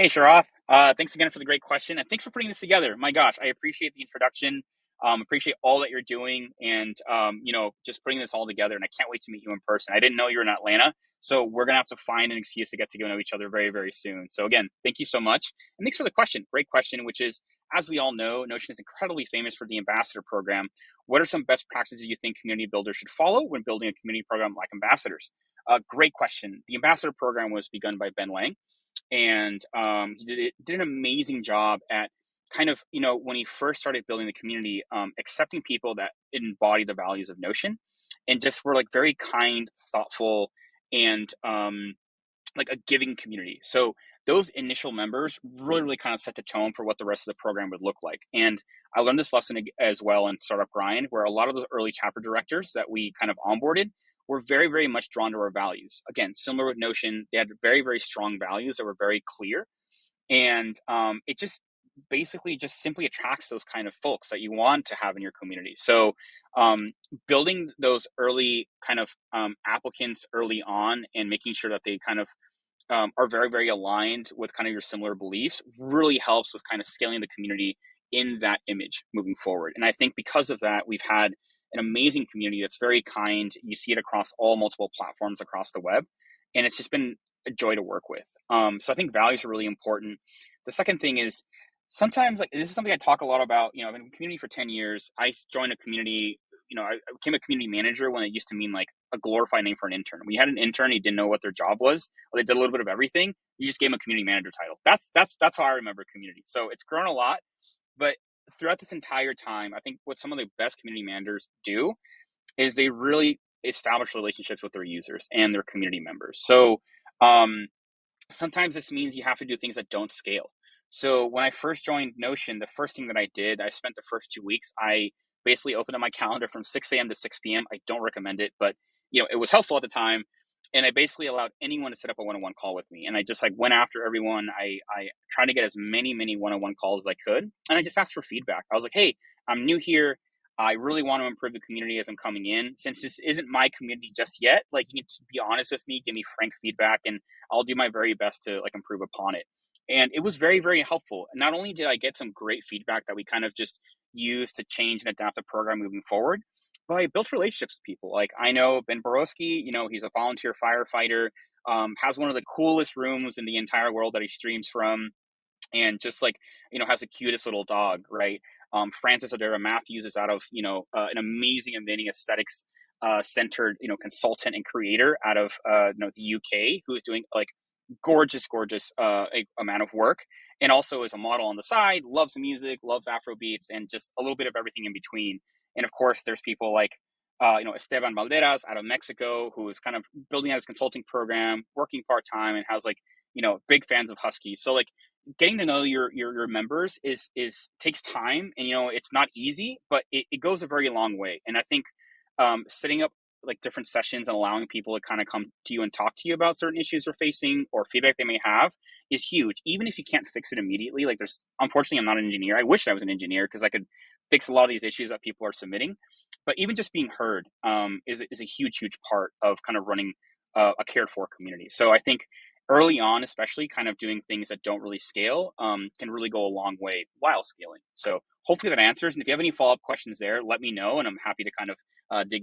Hey, Sharath. Thanks again for the great question, and thanks for putting this together. My gosh, I appreciate the introduction. Appreciate all that you're doing, and just putting this all together. And I can't wait to meet you in person. I didn't know you were in Atlanta, so we're gonna have to find an excuse to get to go know each other very, very soon. So again, thank you so much, and thanks for the question. Great question, which is, as we all know, Notion is incredibly famous for the ambassador program. What are some best practices you think community builders should follow when building a community program like ambassadors? Great question. The ambassador program was begun by Ben Lang, and he did an amazing job at kind of, when he first started building the community, accepting people that embody the values of Notion, and just were like very kind, thoughtful, and like a giving community. So those initial members really, really kind of set the tone for what the rest of the program would look like. And I learned this lesson as well in Startup Grind, where a lot of the early chapter directors that we kind of onboarded were very, very much drawn to our values. Again, similar with Notion, they had very, very strong values that were very clear. And it just basically just simply attracts those kind of folks that you want to have in your community. So building those early kind of applicants early on and making sure that they kind of are very, very aligned with kind of your similar beliefs really helps with kind of scaling the community in that image moving forward. And I think because of that, we've had an amazing community that's very kind. You see it across all multiple platforms across the web, and it's just been a joy to work with. So I think values are really important. The second thing is sometimes, like, this is something I talk a lot about. I've been in community for 10 years. I joined a community, I became a community manager when it used to mean like a glorified name for an intern. When you had an intern, you didn't know what their job was, or they did a little bit of everything. You just gave them a community manager title. That's how I remember community. So it's grown a lot, but throughout this entire time, I think what some of the best community managers do is they really establish relationships with their users and their community members. So um, sometimes this means you have to do things that don't scale. So when I first joined Notion, the first thing that I did, I spent the first 2 weeks, I basically opened up my calendar from 6 a.m. to 6 p.m. I don't recommend it, but it was helpful at the time. And I basically allowed anyone to set up a one-on-one call with me. And I just like went after everyone. I tried to get as many one-on-one calls as I could. And I just asked for feedback. I was like, hey, I'm new here. I really want to improve the community as I'm coming in. Since this isn't my community just yet, like, you need to be honest with me, give me frank feedback, and I'll do my very best to like improve upon it. And it was very, very helpful. And not only did I get some great feedback that we kind of just use to change and adapt the program moving forward, but I built relationships with people. Like, I know Ben Borowski, he's a volunteer firefighter, has one of the coolest rooms in the entire world that he streams from, and just like, has the cutest little dog, right? Francis Odera Matthews is out of, an amazing, amazing aesthetics centered, consultant and creator out of, the UK, who is doing like gorgeous, gorgeous amount of work, and also is a model on the side, loves music, loves Afro beats, and just a little bit of everything in between. And of course, there's people like, Esteban Valderas out of Mexico, who is kind of building out his consulting program, working part time, and has like, big fans of Huskies. So like, getting to know your members is takes time, and it's not easy, but it goes a very long way. And I think setting up like different sessions and allowing people to kind of come to you and talk to you about certain issues they're facing or feedback they may have is huge, even if you can't fix it immediately. Like, there's, unfortunately, I'm not an engineer. I wish I was an engineer because I could fix a lot of these issues that people are submitting. But even just being heard is a huge, huge part of kind of running a cared for community. So I think early on, especially, kind of doing things that don't really scale can really go a long way while scaling. So hopefully that answers. And if you have any follow-up questions there, let me know, and I'm happy to kind of dig